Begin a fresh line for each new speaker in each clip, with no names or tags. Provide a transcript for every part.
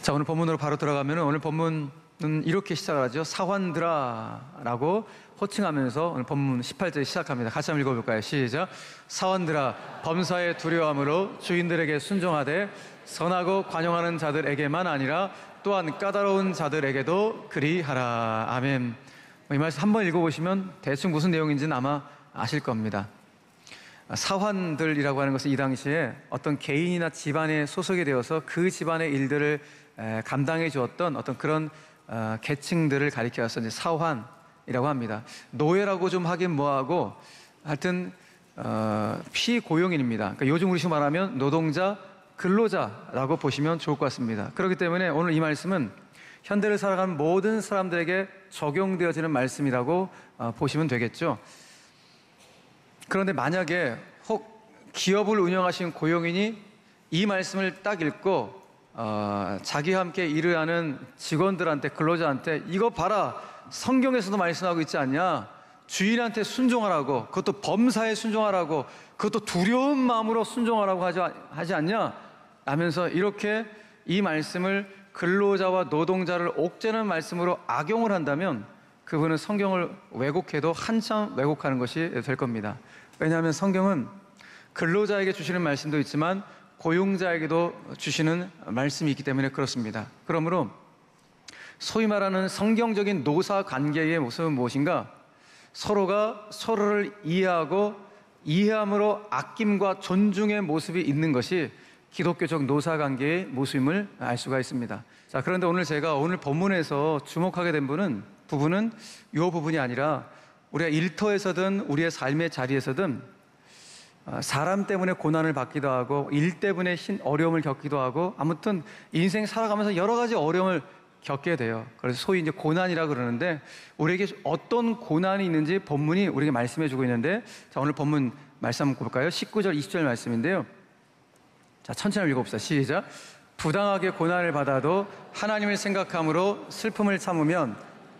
자, 오늘 본문으로 바로 들어가면 오늘 본문은 이렇게 시작을 하죠. 사환들아 라고 호칭하면서 오늘 본문 18절 시작합니다. 같이 한번 읽어볼까요? 시작. 사환들아, 범사에 두려워함으로 주인들에게 순종하되 선하고 관용하는 자들에게만 아니라 또한 까다로운 자들에게도 그리하라. 아멘. 이 말씀 한번 읽어보시면 대충 무슨 내용인지는 아마 아실 겁니다. 사환들이라고 하는 것은 이 당시에 어떤 개인이나 집안에 소속이 되어서 그 집안의 일들을 감당해 주었던 어떤 그런 계층들을 가리켜서 이제 사환이라고 합니다. 노예라고 좀 하긴 뭐하고 하여튼 피고용인입니다. 그러니까 요즘 우리식으로 말하면 노동자, 근로자라고 보시면 좋을 것 같습니다. 그렇기 때문에 오늘 이 말씀은 현대를 살아가는 모든 사람들에게 적용되어지는 말씀이라고 보시면 되겠죠. 그런데 만약에 혹 기업을 운영하신 고용인이 이 말씀을 딱 읽고 자기와 함께 일을 하는 직원들한테, 근로자한테 이거 봐라, 성경에서도 말씀하고 있지 않냐, 주인한테 순종하라고, 그것도 범사에 순종하라고, 그것도 두려운 마음으로 순종하라고 하지 않냐 하면서 이렇게 이 말씀을 근로자와 노동자를 옥죄는 말씀으로 악용을 한다면 그분은 성경을 왜곡해도 한참 왜곡하는 것이 될 겁니다. 왜냐하면 성경은 근로자에게 주시는 말씀도 있지만 고용자에게도 주시는 말씀이 있기 때문에 그렇습니다. 그러므로 소위 말하는 성경적인 노사 관계의 모습은 무엇인가? 서로가 서로를 이해하고 이해함으로 아낌과 존중의 모습이 있는 것이 기독교적 노사 관계의 모습임을 알 수가 있습니다. 자, 그런데 오늘 제가 오늘 본문에서 주목하게 된 부분은 이 부분이 아니라 우리가 일터에서든 우리의 삶의 자리에서든 사람 때문에 고난을 받기도 하고 일 때문에 어려움을 겪기도 하고 아무튼 인생 살아가면서 여러 가지 어려움을 겪게 돼요. 그래서 소위 이제 고난이라고 그러는데 우리에게 어떤 고난이 있는지 본문이 우리에게 말씀해 주고 있는데, 자, 오늘 본문 말씀 한번 볼까요? 19절 20절 말씀인데요. 자, 천천히 읽어봅시다. 시작. 부당하게 고난을 받아도 하나님을 생각함으로 슬픔을 참으면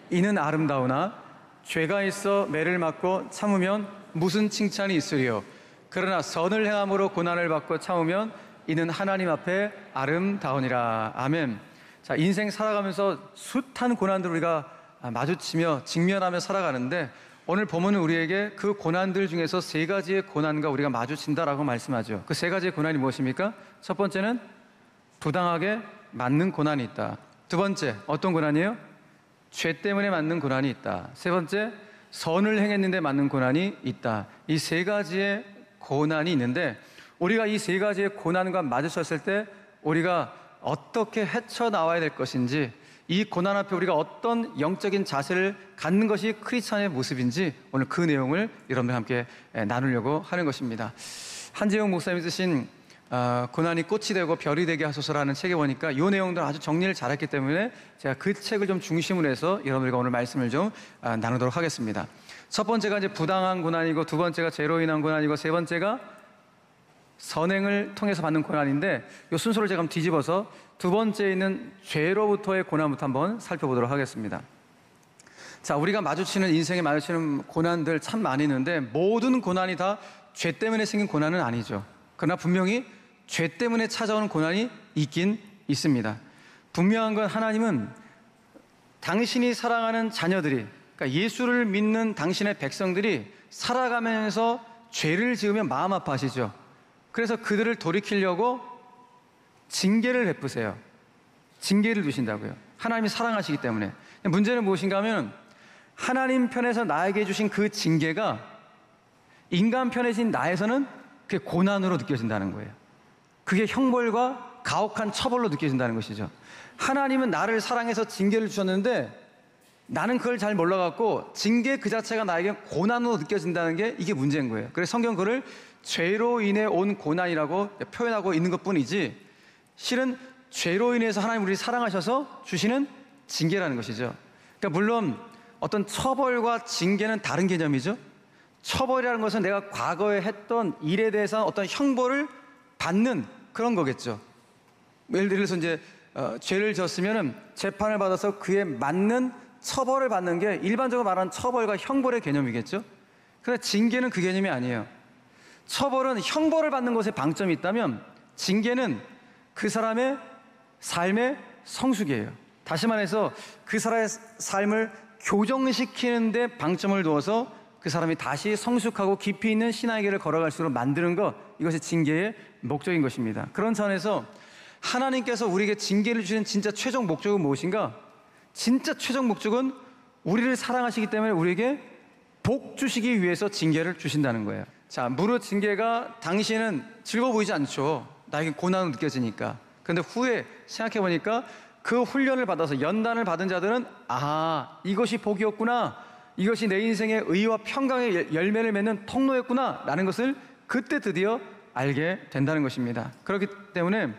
이는 아름다우나 죄가 있어 매를 맞고 참으면 무슨 칭찬이 있으리요. 그러나 선을 행함으로 고난을 받고 참으면 이는 하나님 앞에 아름다우니라. 아멘. 자, 인생 살아가면서 숱한 고난들 우리가 마주치며 직면하며 살아가는데 오늘 본문은 우리에게 그 고난들 중에서 세 가지의 고난과 우리가 마주친다라고 말씀하죠. 그 세 가지의 고난이 무엇입니까? 첫 번째는 부당하게 맞는 고난이 있다. 두 번째, 어떤 고난이에요? 죄 때문에 맞는 고난이 있다. 세 번째, 선을 행했는데 맞는 고난이 있다. 이 세 가지의 고난이 있는데 우리가 이 세 가지의 고난과 마주쳤을 때 우리가 어떻게 헤쳐나와야 될 것인지, 이 고난 앞에 우리가 어떤 영적인 자세를 갖는 것이 크리스찬의 모습인지 오늘 그 내용을 여러분과 함께 나누려고 하는 것입니다. 한재용 목사님이 쓰신 고난이 꽃이 되고 별이 되게 하소서라는 책에 보니까 이 내용들 아주 정리를 잘했기 때문에 제가 그 책을 좀 중심으로 해서 여러분들과 오늘 말씀을 좀 나누도록 하겠습니다. 첫 번째가 이제 부당한 고난이고, 두 번째가 죄로 인한 고난이고, 세 번째가 선행을 통해서 받는 고난인데 이 순서를 제가 한번 뒤집어서 두 번째에 있는 죄로부터의 고난부터 한번 살펴보도록 하겠습니다. 자, 우리가 마주치는, 인생에 마주치는 고난들 참 많이 있는데 모든 고난이 다 죄 때문에 생긴 고난은 아니죠. 그러나 분명히 죄 때문에 찾아오는 고난이 있긴 있습니다. 분명한 건 하나님은 당신이 사랑하는 자녀들이, 그러니까 예수를 믿는 당신의 백성들이 살아가면서 죄를 지으면 마음 아파하시죠. 그래서 그들을 돌이키려고 징계를 베푸세요. 징계를 주신다고요. 하나님이 사랑하시기 때문에. 문제는 무엇인가 하면 하나님 편에서 나에게 주신 그 징계가 인간 편에 진 나에서는 그게 고난으로 느껴진다는 거예요. 그게 형벌과 가혹한 처벌로 느껴진다는 것이죠. 하나님은 나를 사랑해서 징계를 주셨는데 나는 그걸 잘 몰라갖고 징계 그 자체가 나에게 고난으로 느껴진다는 게 이게 문제인 거예요. 그래서 성경 그를 죄로 인해 온 고난이라고 표현하고 있는 것뿐이지 실은 죄로 인해서 하나님 우리를 사랑하셔서 주시는 징계라는 것이죠. 그러니까 물론 어떤 처벌과 징계는 다른 개념이죠. 처벌이라는 것은 내가 과거에 했던 일에 대해서 어떤 형벌을 받는 그런 거겠죠. 예를 들어서 이제 죄를 졌으면은 재판을 받아서 그에 맞는 처벌을 받는 게 일반적으로 말하는 처벌과 형벌의 개념이겠죠. 그런데 징계는 그 개념이 아니에요. 처벌은 형벌을 받는 것에 방점이 있다면 징계는 그 사람의 삶의 성숙이에요. 다시 말해서 그 사람의 삶을 교정시키는 데 방점을 두어서 그 사람이 다시 성숙하고 깊이 있는 신앙의 길을 걸어갈 수 있도록 만드는 것, 이것이 징계의 목적인 것입니다. 그런 차원에서 하나님께서 우리에게 징계를 주시는 진짜 최종 목적은 무엇인가? 진짜 최종 목적은 우리를 사랑하시기 때문에 우리에게 복 주시기 위해서 징계를 주신다는 거예요. 자, 무릇 징계가 당시에는 즐거워 보이지 않죠. 나에게 고난으로 느껴지니까. 그런데 후에 생각해 보니까 그 훈련을 받아서 연단을 받은 자들은 이것이 복이었구나, 이것이 내 인생의 의와 평강의 열매를 맺는 통로였구나 라는 것을 그때 드디어 알게 된다는 것입니다. 그렇기 때문에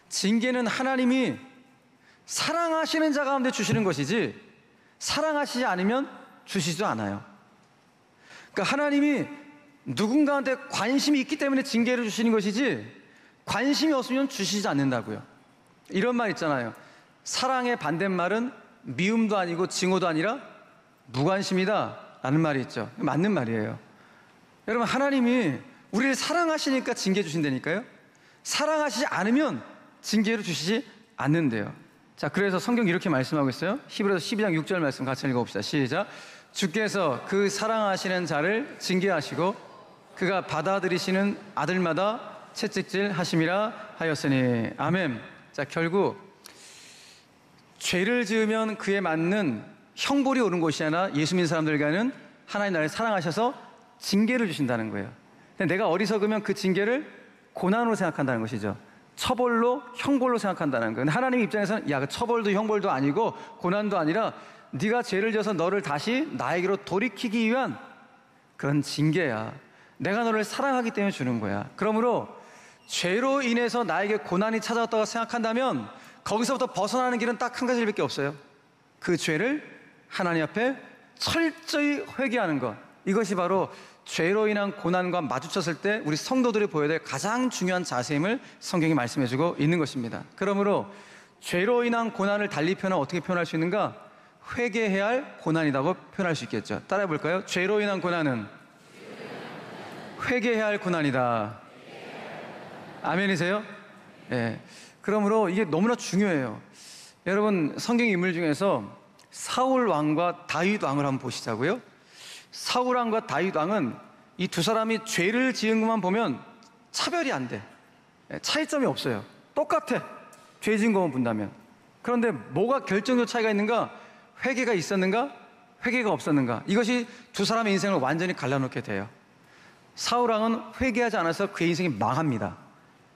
징계는 하나님이 사랑하시는 자 가운데 주시는 것이지 사랑하시지 않으면 주시지도 않아요. 그러니까 하나님이 누군가한테 관심이 있기 때문에 징계를 주시는 것이지 관심이 없으면 주시지 않는다고요. 이런 말 있잖아요. 사랑의 반대말은 미움도 아니고 증오도 아니라 무관심이다 라는 말이 있죠. 맞는 말이에요. 여러분, 하나님이 우리를 사랑하시니까 징계 주신다니까요. 사랑하시지 않으면 징계를 주시지 않는데요. 자, 그래서 성경 이렇게 말씀하고 있어요. 히브리서 12장 6절 말씀 같이 읽어봅시다. 시작. 주께서 그 사랑하시는 자를 징계하시고 그가 받아들이시는 아들마다 채찍질 하심이라 하였으니. 아멘. 자, 결국 죄를 지으면 그에 맞는 형벌이 오는 것이 아니라 예수 믿는 사람들과는 하나님 나를 사랑하셔서 징계를 주신다는 거예요. 근데 내가 어리석으면 그 징계를 고난으로 생각한다는 것이죠. 처벌로, 형벌로 생각한다는 거예요. 근데 하나님 입장에서는 그 처벌도 형벌도 아니고 고난도 아니라 네가 죄를 지어서 너를 다시 나에게로 돌이키기 위한 그런 징계야. 내가 너를 사랑하기 때문에 주는 거야. 그러므로 죄로 인해서 나에게 고난이 찾아왔다고 생각한다면 거기서부터 벗어나는 길은 딱 한 가지밖에 없어요. 그 죄를 하나님 앞에 철저히 회개하는 것. 이것이 바로 죄로 인한 고난과 마주쳤을 때 우리 성도들이 보여야 될 가장 중요한 자세임을 성경이 말씀해주고 있는 것입니다. 그러므로 죄로 인한 고난을 달리 표현하면 어떻게 표현할 수 있는가? 회개해야 할 고난이라고 표현할 수 있겠죠. 따라해 볼까요? 죄로 인한 고난은 회개해야 할 고난이다. 아멘이세요? 네. 그러므로 이게 너무나 중요해요. 여러분, 성경 인물 중에서 사울 왕과 다윗 왕을 한번 보시자고요. 사울 왕과 다윗 왕은 이 두 사람이 죄를 지은 것만 보면 차별이 안 돼. 차이점이 없어요. 똑같아. 죄 지은 것만 본다면. 그런데 뭐가 결정적 차이가 있는가? 회개가 있었는가? 회개가 없었는가? 이것이 두 사람의 인생을 완전히 갈라놓게 돼요. 사울 왕은 회개하지 않아서 그의 인생이 망합니다.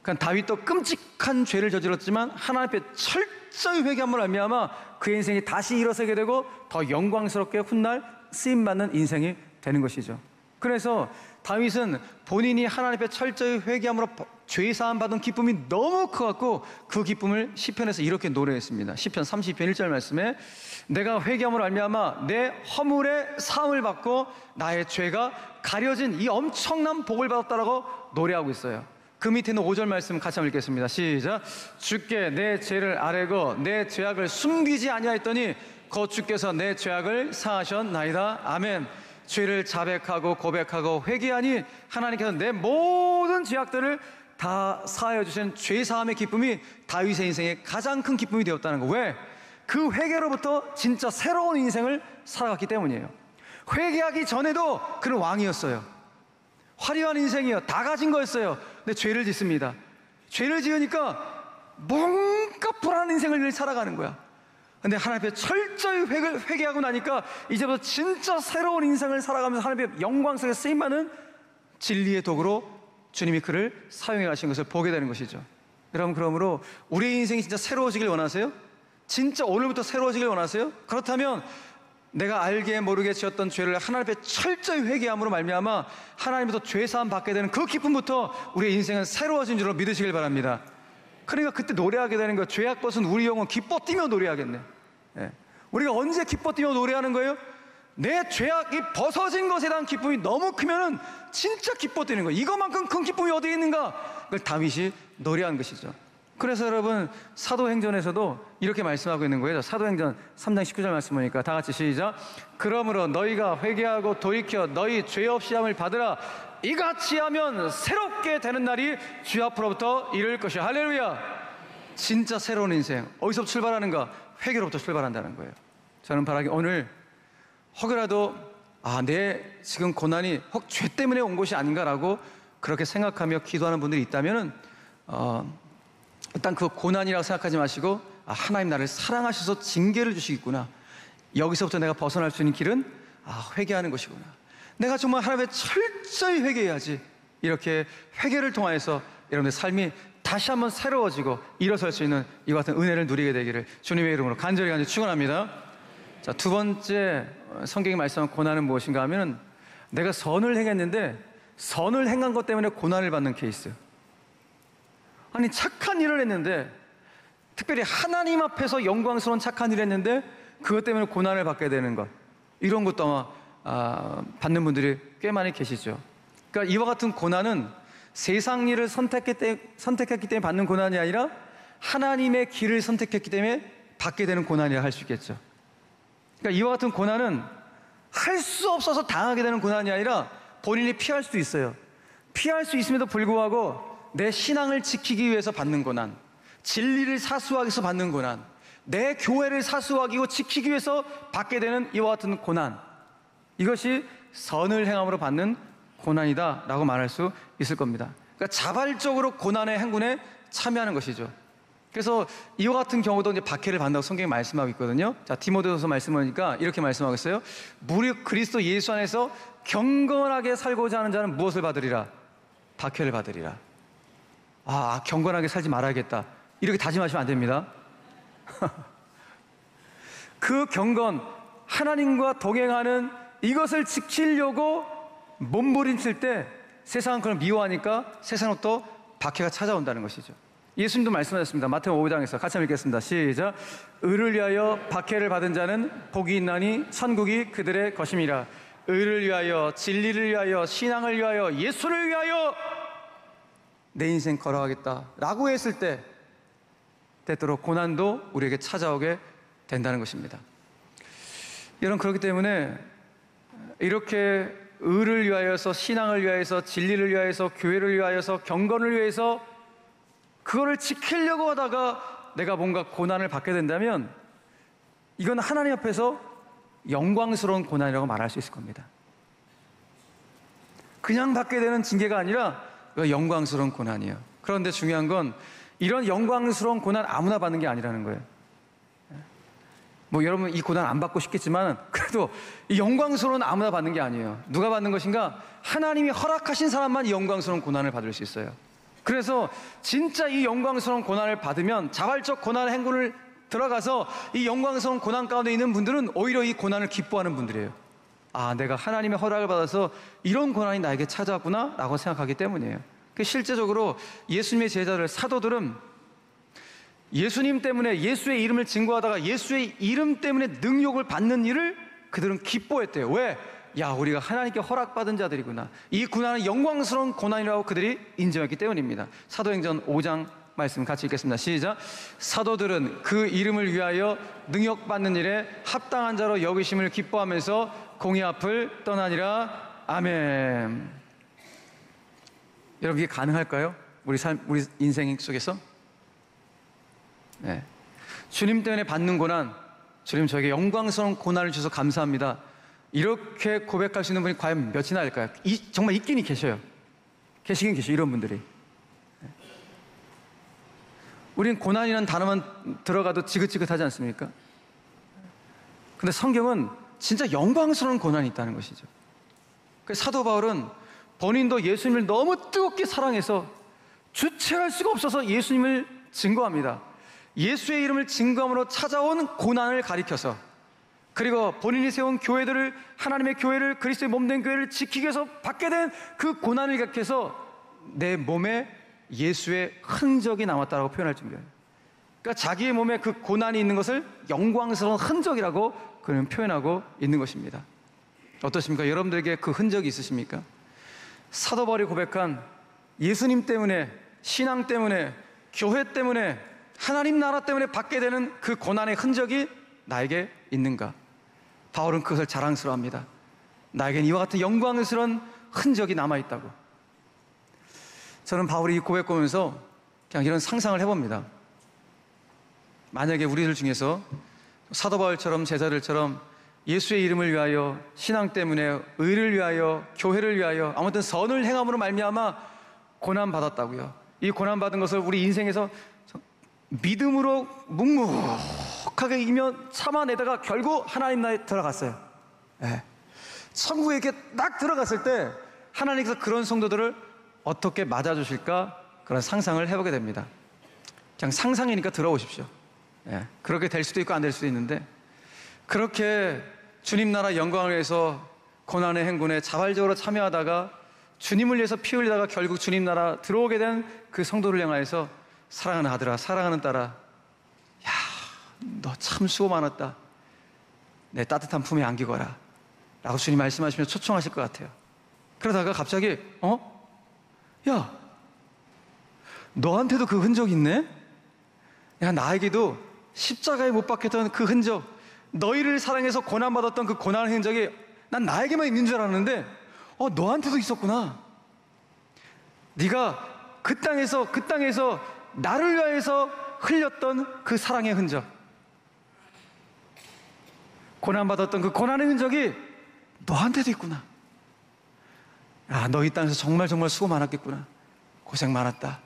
그러니까 다윗도 끔찍한 죄를 저질렀지만 하나님 앞에 철저히 회개함으로 말미암아 그의 인생이 다시 일어서게 되고 더 영광스럽게 훗날 쓰임받는 인생이 되는 것이죠. 그래서 다윗은 본인이 하나님 앞에 철저히 회개함으로 죄사함 받은 기쁨이 너무 커갖고 그 기쁨을 시편에서 이렇게 노래했습니다. 시편 30편 1절 말씀에 내가 회개함으로 말미암아 내 허물의 사함을 받고 나의 죄가 가려진 이 엄청난 복을 받았다라고 노래하고 있어요. 그 밑에 있는 5절 말씀 같이 한번 읽겠습니다. 시작. 주께 내 죄를 아뢰고 내 죄악을 숨기지 아니하였더니 곧 주께서 내 죄악을 사하셨나이다. 아멘. 죄를 자백하고 고백하고 회개하니 하나님께서 내 모든 죄악들을 다 사하여 주신 죄사함의 기쁨이 다윗의 인생의 가장 큰 기쁨이 되었다는 거. 왜? 그 회개로부터 진짜 새로운 인생을 살아갔기 때문이에요. 회개하기 전에도 그는 왕이었어요. 화려한 인생이요, 다 가진 거였어요. 근데 죄를 짓습니다. 죄를 지으니까 뭔가 불안한 인생을 살아가는 거야. 근데 하나님 앞에 철저히 회개하고 나니까 이제부터 진짜 새로운 인생을 살아가면서 하나님 앞에 영광스럽게 쓰임받는 진리의 도구로 주님이 그를 사용해 가신 것을 보게 되는 것이죠. 여러분, 그러므로 우리의 인생이 진짜 새로워지길 원하세요? 진짜 오늘부터 새로워지길 원하세요? 그렇다면 내가 알게 모르게 지었던 죄를 하나님 앞에 철저히 회개함으로 말미암아 하나님부터 죄사함 받게 되는 그 기쁨부터 우리의 인생은 새로워진 줄로 믿으시길 바랍니다. 그러니까 그때 노래하게 되는 거예요. 죄악 벗은 우리 영혼 기뻐 뛰며 노래하겠네. 예. 우리가 언제 기뻐 뛰며 노래하는 거예요? 내 죄악이 벗어진 것에 대한 기쁨이 너무 크면은 진짜 기뻐 뛰는 거예요. 이것만큼 큰 기쁨이 어디에 있는가? 그걸 다윗이 노래한 것이죠. 그래서 여러분, 사도행전에서도 이렇게 말씀하고 있는 거예요. 사도행전 3장 19절 말씀 보니까 다 같이 시작. 그러므로 너희가 회개하고 돌이켜 너희 죄 없이 함을 받으라. 이같이 하면 새롭게 되는 날이 주 앞으로부터 이를 것이야. 할렐루야. 진짜 새로운 인생 어디서 출발하는가? 회개로부터 출발한다는 거예요. 저는 바라기 오늘 혹여라도 내 지금 고난이 혹 죄 때문에 온 것이 아닌가라고 그렇게 생각하며 기도하는 분들이 있다면은 일단 그 고난이라고 생각하지 마시고 하나님 나를 사랑하셔서 징계를 주시겠구나. 여기서부터 내가 벗어날 수 있는 길은 회개하는 것이구나. 내가 정말 하나님의 철저히 회개해야지. 이렇게 회개를 통하여서 여러분의 삶이 다시 한번 새로워지고 일어설 수 있는 이와 같은 은혜를 누리게 되기를 주님의 이름으로 간절히 축원합니다. 자, 두 번째 성경이 말씀하는 고난은 무엇인가 하면 내가 선을 행했는데 선을 행한 것 때문에 고난을 받는 케이스. 아니 착한 일을 했는데 특별히 하나님 앞에서 영광스러운 착한 일을 했는데 그것 때문에 고난을 받게 되는 것, 이런 것도 아마 받는 분들이 꽤 많이 계시죠. 그러니까 이와 같은 고난은 세상 일을 선택했기 때문에 받는 고난이 아니라 하나님의 길을 선택했기 때문에 받게 되는 고난이라 할 수 있겠죠. 그러니까 이와 같은 고난은 할 수 없어서 당하게 되는 고난이 아니라 본인이 피할 수도 있어요. 피할 수 있음에도 불구하고 내 신앙을 지키기 위해서 받는 고난, 진리를 사수하기 위해서 받는 고난, 내 교회를 사수하기 지키기 위해서 받게 되는 이와 같은 고난, 이것이 선을 행함으로 받는 고난이다 라고 말할 수 있을 겁니다. 그러니까 자발적으로 고난의 행군에 참여하는 것이죠. 그래서 이와 같은 경우도 이제 박해를 받는다고 성경이 말씀하고 있거든요. 자, 디모데후서 말씀하니까 이렇게 말씀하고 있어요. 무릇 그리스도 예수 안에서 경건하게 살고자 하는 자는 무엇을 받으리라? 박해를 받으리라. 경건하게 살지 말아야겠다, 이렇게 다짐하시면 안 됩니다. 그 경건, 하나님과 동행하는 이것을 지키려고 몸부림칠 때 세상은 그걸 미워하니까 세상으로부터 박해가 찾아온다는 것이죠. 예수님도 말씀하셨습니다. 마태복음 5장에서 같이 한번 읽겠습니다. 시작. 의를 위하여 박해를 받은 자는 복이 있나니 천국이 그들의 것임이라. 의를 위하여, 진리를 위하여, 신앙을 위하여, 예수를 위하여 내 인생 걸어가겠다 라고 했을 때 때때로 고난도 우리에게 찾아오게 된다는 것입니다. 여러분, 그렇기 때문에 이렇게 의를 위하여서, 신앙을 위하여서, 진리를 위하여서, 교회를 위하여서, 경건을 위해서 그거를 지키려고 하다가 내가 뭔가 고난을 받게 된다면 이건 하나님 앞에서 영광스러운 고난이라고 말할 수 있을 겁니다. 그냥 받게 되는 징계가 아니라 영광스러운 고난이에요. 그런데 중요한 건 이런 영광스러운 고난 아무나 받는 게 아니라는 거예요. 여러분 이 고난 안 받고 싶겠지만 그래도 이 영광스러운 아무나 받는 게 아니에요. 누가 받는 것인가? 하나님이 허락하신 사람만 이 영광스러운 고난을 받을 수 있어요. 그래서 진짜 이 영광스러운 고난을 받으면 자발적 고난의 행군을 들어가서 이 영광스러운 고난 가운데 있는 분들은 오히려 이 고난을 기뻐하는 분들이에요. 내가 하나님의 허락을 받아서 이런 고난이 나에게 찾아왔구나 라고 생각하기 때문이에요. 실제적으로 예수님의 제자들, 사도들은 예수님 때문에, 예수의 이름을 증거하다가 예수의 이름 때문에 능욕을 받는 일을 그들은 기뻐했대요. 왜? 우리가 하나님께 허락받은 자들이구나. 이 고난은 영광스러운 고난이라고 그들이 인정했기 때문입니다. 사도행전 5장 말씀 같이 읽겠습니다. 시작. 사도들은 그 이름을 위하여 능욕받는 일에 합당한 자로 여기심을 기뻐하면서 공의 앞을 떠나니라. 아멘. 여러분, 이게 가능할까요? 우리 인생 속에서? 네. 주님 때문에 받는 고난, 주님 저에게 영광스러운 고난을 주셔서 감사합니다, 이렇게 고백할 수 있는 분이 과연 몇이나 될까요? 정말 있긴 계셔요. 계시긴 계셔요, 이런 분들이. 우린 고난이라는 단어만 들어가도 지긋지긋하지 않습니까? 근데 성경은 진짜 영광스러운 고난이 있다는 것이죠. 그래서 사도 바울은 본인도 예수님을 너무 뜨겁게 사랑해서 주체할 수가 없어서 예수님을 증거합니다. 예수의 이름을 증거함으로 찾아온 고난을 가리켜서, 그리고 본인이 세운 교회들을, 하나님의 교회를, 그리스도의 몸된 교회를 지키기 위해서 받게 된 그 고난을 가리켜서 내 몸에 예수의 흔적이 남았다고 표현할 정도예요. 그러니까 자기의 몸에 그 고난이 있는 것을 영광스러운 흔적이라고 그는 표현하고 있는 것입니다. 어떠십니까? 여러분들에게 그 흔적이 있으십니까? 사도 바울이 고백한 예수님 때문에, 신앙 때문에, 교회 때문에, 하나님 나라 때문에 받게 되는 그 고난의 흔적이 나에게 있는가? 바울은 그것을 자랑스러워합니다. 나에겐 이와 같은 영광스러운 흔적이 남아있다고. 저는 바울이 이 고백 보면서 그냥 이런 상상을 해봅니다. 만약에 우리들 중에서 사도 바울처럼 제자들처럼 예수의 이름을 위하여, 신앙 때문에, 의를 위하여, 교회를 위하여, 아무튼 선을 행함으로 말미암아 고난 받았다고요. 이 고난 받은 것을 우리 인생에서 믿음으로 묵묵하게 이겨 참아내다가 결국 하나님 나라에 들어갔어요. 네. 천국에 이렇게 딱 들어갔을 때 하나님께서 그런 성도들을 어떻게 맞아주실까, 그런 상상을 해보게 됩니다. 그냥 상상이니까 들어오십시오. 네. 그렇게 될 수도 있고 안 될 수도 있는데, 그렇게 주님 나라 영광을 위해서 고난의 행군에 자발적으로 참여하다가 주님을 위해서 피 흘리다가 결국 주님 나라 들어오게 된 그 성도를 향하여서 사랑하는 아들아, 사랑하는 딸아, 야, 너 참 수고 많았다. 내 따뜻한 품에 안기거라 라고 주님 말씀하시며 초청하실 것 같아요. 그러다가 갑자기 야, 너한테도 그 흔적 있네? 야, 나에게도 십자가에 못 박혔던 그 흔적, 너희를 사랑해서 고난받았던 그 고난의 흔적이 난 나에게만 있는 줄 알았는데 너한테도 있었구나. 네가 그 땅에서 나를 위하여서 흘렸던 그 사랑의 흔적, 고난받았던 그 고난의 흔적이 너한테도 있구나. 아, 너 이 땅에서 정말 수고 많았겠구나. 고생 많았다.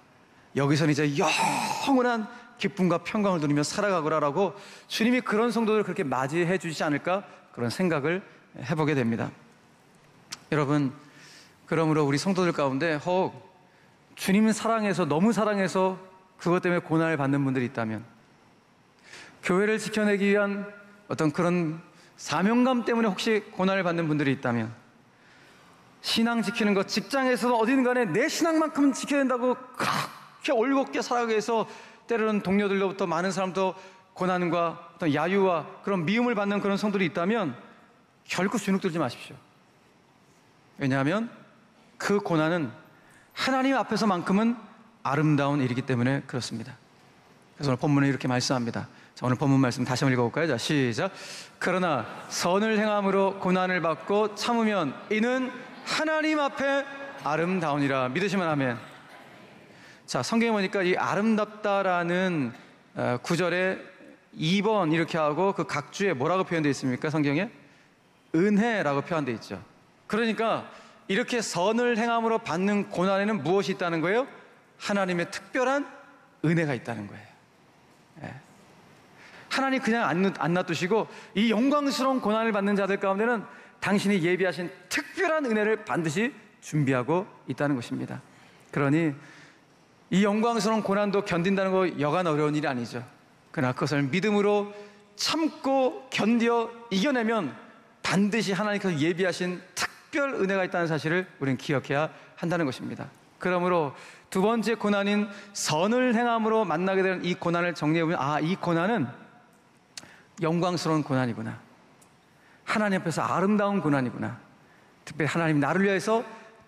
여기서는 이제 영원한 기쁨과 평강을 누리며 살아가거라라고 주님이 그런 성도들을 그렇게 맞이해 주시지 않을까, 그런 생각을 해보게 됩니다. 여러분, 그러므로 우리 성도들 가운데 혹 주님을 사랑해서, 너무 사랑해서 그것 때문에 고난을 받는 분들이 있다면, 교회를 지켜내기 위한 어떤 그런 사명감 때문에 혹시 고난을 받는 분들이 있다면, 신앙 지키는 것, 직장에서도 어디든 간에 내 신앙만큼은 지켜야 된다고 그렇게 올곧게 살아가기 위해서 때로는 동료들로부터 많은 사람도 고난과 어떤 야유와 그런 미움을 받는 그런 성들이 있다면 결코 주눅 들지 마십시오. 왜냐하면 그 고난은 하나님 앞에서만큼은 아름다운 일이기 때문에 그렇습니다. 그래서 오늘 본문에 이렇게 말씀합니다. 자, 오늘 본문 말씀 다시 한번 읽어볼까요? 자, 시작. 그러나 선을 행함으로 고난을 받고 참으면 이는 하나님 앞에 아름다우니라. 믿으시면 아멘. 자, 성경에 보니까 이 아름답다라는 구절에 2번 이렇게 하고 그 각주에 뭐라고 표현되어 있습니까? 성경에? 은혜라고 표현되어 있죠. 그러니까 이렇게 선을 행함으로 받는 고난에는 무엇이 있다는 거예요? 하나님의 특별한 은혜가 있다는 거예요. 예. 하나님 그냥 안 놔두시고 이 영광스러운 고난을 받는 자들 가운데는 당신이 예비하신 특별한 은혜를 반드시 준비하고 있다는 것입니다. 그러니 이 영광스러운 고난도 견딘다는 거 여간 어려운 일이 아니죠. 그러나 그것을 믿음으로 참고 견뎌 이겨내면 반드시 하나님께서 예비하신 특별 은혜가 있다는 사실을 우리는 기억해야 한다는 것입니다. 그러므로 두 번째 고난인 선을 행함으로 만나게 되는 이 고난을 정리해보면, 아, 이 고난은 영광스러운 고난이구나, 하나님 앞에서 아름다운 고난이구나, 특별히 하나님 나를 위해서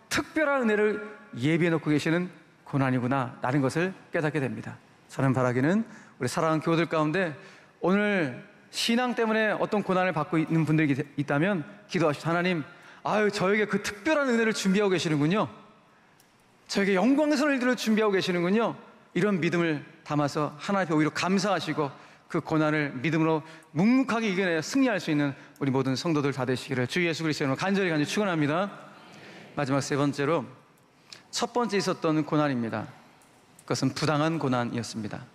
특별한 은혜를 예비해 놓고 계시는 고난이구나 라는 것을 깨닫게 됩니다. 저는 바라기는 우리 사랑하는 교우들 가운데 오늘 신앙 때문에 어떤 고난을 받고 있는 분들이 있다면 기도하십시오. 하나님, 아유, 저에게 그 특별한 은혜를 준비하고 계시는군요. 저에게 영광스러운 일들을 준비하고 계시는군요. 이런 믿음을 담아서 하나님 앞에 오히려 감사하시고 그 고난을 믿음으로 묵묵하게 이겨내 승리할 수 있는 우리 모든 성도들 다 되시기를 주 예수 그리스도의 이름으로 간절히 축원합니다. 마지막 세 번째로, 첫 번째 있었던 고난입니다. 그것은 부당한 고난이었습니다.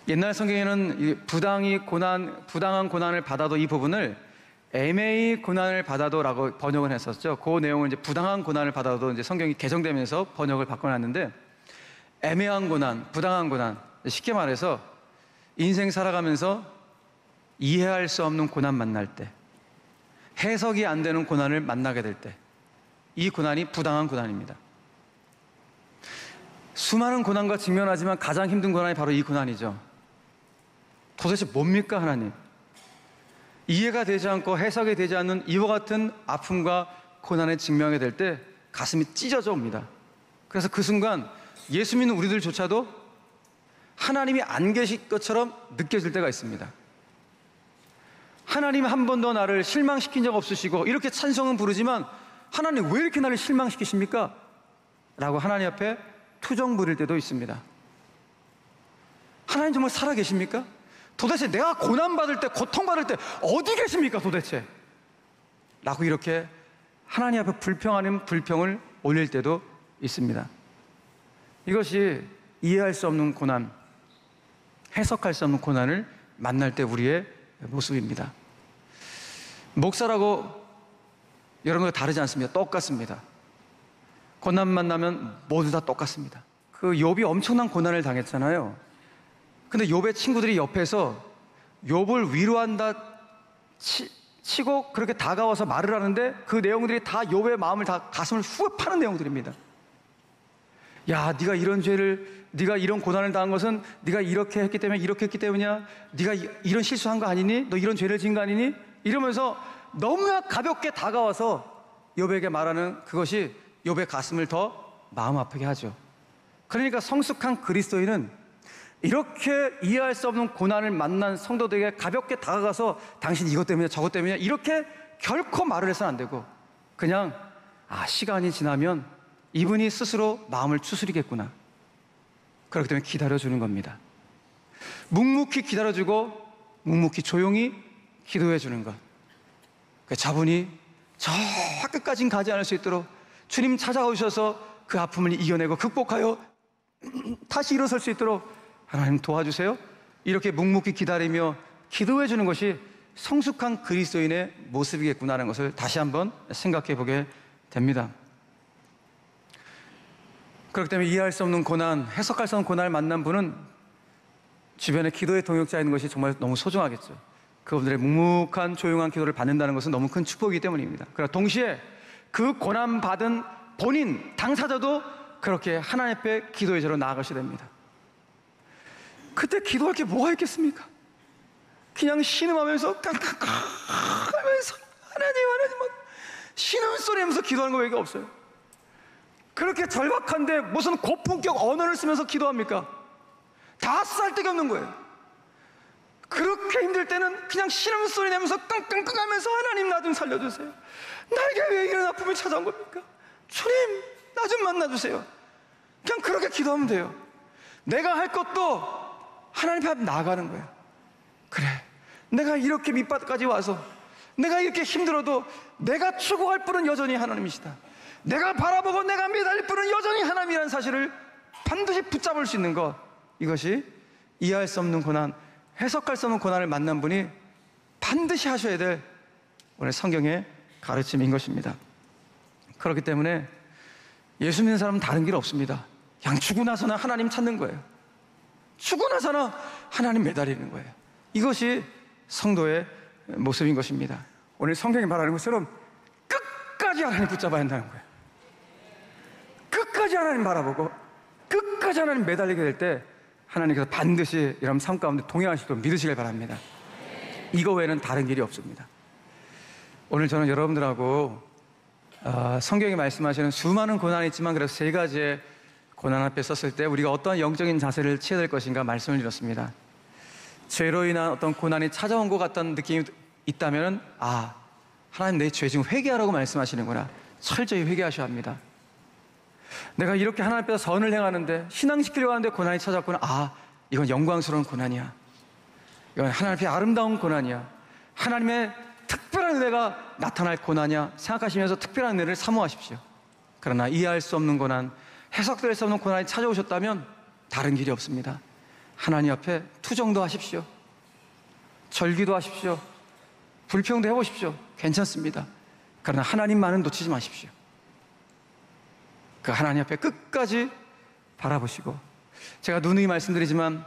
옛날 성경에는 이 부당한 고난을 받아도 이 부분을 애매히 고난을 받아도라고 번역을 했었죠. 그 내용을 이제 부당한 고난을 받아도 이제 성경이 개정되면서 번역을 바꿔놨는데, 애매한 고난, 부당한 고난, 쉽게 말해서 인생 살아가면서 이해할 수 없는 고난 만날 때, 해석이 안 되는 고난을 만나게 될 때, 이 고난이 부당한 고난입니다. 수많은 고난과 직면하지만 가장 힘든 고난이 바로 이 고난이죠. 도대체 뭡니까, 하나님? 이해가 되지 않고 해석이 되지 않는 이와 같은 아픔과 고난에 직면하게 될 때 가슴이 찢어져 옵니다. 그래서 그 순간 예수 믿는 우리들조차도 하나님이 안 계실 것처럼 느껴질 때가 있습니다. 하나님 한 번도 나를 실망시킨 적 없으시고 이렇게 찬송은 부르지만 하나님 왜 이렇게 나를 실망시키십니까? 라고 하나님 앞에 투정 부릴 때도 있습니다. 하나님 정말 살아 계십니까? 도대체 내가 고난받을 때, 고통받을 때 어디 계십니까 도대체? 라고 이렇게 하나님 앞에 불평 아닌 불평을 올릴 때도 있습니다. 이것이 이해할 수 없는 고난, 해석할 수 없는 고난을 만날 때 우리의 모습입니다. 목사라고 여러분과 다르지 않습니다. 똑같습니다. 고난 만나면 모두 다 똑같습니다. 그 욥이 엄청난 고난을 당했잖아요. 근데 욥의 친구들이 옆에서 욥을 위로한다 치고 그렇게 다가와서 말을 하는데 그 내용들이 다 욥의 마음을 다 가슴을 후벼 파는 내용들입니다. 야, 네가 이런 죄를, 네가 이런 고난을 당한 것은 네가 이렇게 했기 때문에, 이렇게 했기 때문이야. 네가 이런 실수한 거 아니니? 너 이런 죄를 지은 거 아니니? 이러면서 너무나 가볍게 다가와서 욥에게 말하는 그것이 욥의 가슴을 더 마음 아프게 하죠. 그러니까 성숙한 그리스도인은 이렇게 이해할 수 없는 고난을 만난 성도들에게 가볍게 다가가서 당신 이것 때문에 저것 때문에 이렇게 결코 말을 해서는 안 되고, 그냥 시간이 지나면 이분이 스스로 마음을 추스리겠구나, 그렇기 때문에 기다려주는 겁니다. 묵묵히 기다려주고 묵묵히 조용히 기도해주는 것, 저분이 저 끝까지는 가지 않을 수 있도록 주님 찾아오셔서 그 아픔을 이겨내고 극복하여 다시 일어설 수 있도록 하나님 도와주세요, 이렇게 묵묵히 기다리며 기도해 주는 것이 성숙한 그리스도인의 모습이겠구나라는 것을 다시 한번 생각해 보게 됩니다. 그렇기 때문에 이해할 수 없는 고난, 해석할 수 없는 고난을 만난 분은 주변에 기도의 동역자인 것이 정말 너무 소중하겠죠. 그분들의 묵묵한 조용한 기도를 받는다는 것은 너무 큰 축복이기 때문입니다. 그러나 동시에 그 고난받은 본인, 당사자도 그렇게 하나님 앞에 기도의 자로 나아가셔야 됩니다. 그때 기도할 게 뭐가 있겠습니까? 그냥 신음하면서 깡깡깡 하면서 하나님 신음소리 하면서 기도하는 거 외에 없어요. 그렇게 절박한데 무슨 고품격 언어를 쓰면서 기도합니까? 다 쓸데가 없는 거예요. 그렇게 힘들 때는 그냥 신음소리 내면서 깡깡깡 하면서 하나님 나 좀 살려주세요. 나에게 왜 이런 아픔이 찾아온 겁니까? 주님 나 좀 만나주세요. 그냥 그렇게 기도하면 돼요. 내가 할 것도 하나님 앞에 나아가는 거예요. 그래, 내가 이렇게 밑바닥까지 와서 내가 이렇게 힘들어도 내가 추구할 분은 여전히 하나님이시다. 내가 바라보고 내가 매달릴 분은 여전히 하나님이라는 사실을 반드시 붙잡을 수 있는 것, 이것이 이해할 수 없는 고난, 해석할 수 없는 고난을 만난 분이 반드시 하셔야 될 오늘 성경의 가르침인 것입니다. 그렇기 때문에 예수 믿는 사람은 다른 길 없습니다. 그냥 죽고 나서는 하나님 찾는 거예요. 죽고 나서는 하나님 매달리는 거예요. 이것이 성도의 모습인 것입니다. 오늘 성경이 말하는 것처럼 끝까지 하나님 붙잡아야 한다는 거예요. 끝까지 하나님 바라보고 끝까지 하나님 매달리게 될 때 하나님께서 반드시 여러분 삶 가운데 동행하시도록 믿으시길 바랍니다. 이거 외에는 다른 길이 없습니다. 오늘 저는 여러분들하고 성경이 말씀하시는 수많은 고난이 있지만 그래서 세 가지의 고난 앞에 섰을 때 우리가 어떠한 영적인 자세를 취해야 될 것인가 말씀을 드렸습니다. 죄로 인한 어떤 고난이 찾아온 것 같다는 느낌이 있다면 하나님 내 죄 지금 회개하라고 말씀하시는구나, 철저히 회개하셔야 합니다. 내가 이렇게 하나님 앞에서 선을 행하는데 신앙시키려고 하는데 고난이 찾아왔구나, 이건 영광스러운 고난이야, 이건 하나님 앞에 아름다운 고난이야, 하나님의 특별한 은혜가 나타날 고난이야 생각하시면서 특별한 은혜를 사모하십시오. 그러나 이해할 수 없는 고난, 해석될 수 없는 고난이 찾아오셨다면 다른 길이 없습니다. 하나님 앞에 투정도 하십시오. 절기도 하십시오. 불평도 해보십시오. 괜찮습니다. 그러나 하나님만은 놓치지 마십시오. 그 하나님 앞에 끝까지 바라보시고, 제가 누누이 말씀드리지만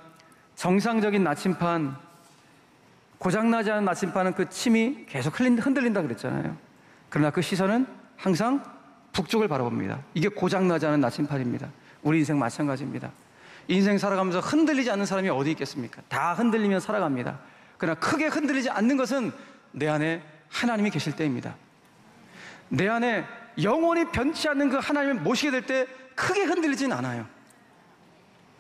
정상적인 나침판, 고장나지 않은 나침판은 그 침이 계속 흔들린다 그랬잖아요. 그러나 그 시선은 항상 북쪽을 바라봅니다. 이게 고장나지 않은 나침판입니다. 우리 인생 마찬가지입니다. 인생 살아가면서 흔들리지 않는 사람이 어디 있겠습니까? 다 흔들리면 살아갑니다. 그러나 크게 흔들리지 않는 것은 내 안에 하나님이 계실 때입니다. 내 안에 영원히 변치 않는 그 하나님을 모시게 될 때 크게 흔들리진 않아요.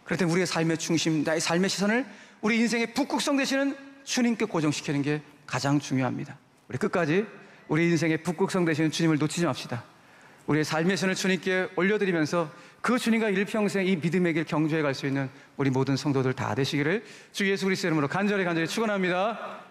그럴 때 우리의 삶의 중심, 나의 삶의 시선을 우리 인생의 북극성 되시는 주님께 고정시키는 게 가장 중요합니다. 우리 끝까지 우리 인생의 북극성 되시는 주님을 놓치지 맙시다. 우리의 삶의 선을 주님께 올려드리면서 그 주님과 일평생 이 믿음의 길 경주해 갈 수 있는 우리 모든 성도들 다 되시기를 주 예수 그리스도 이름으로 간절히 축원합니다.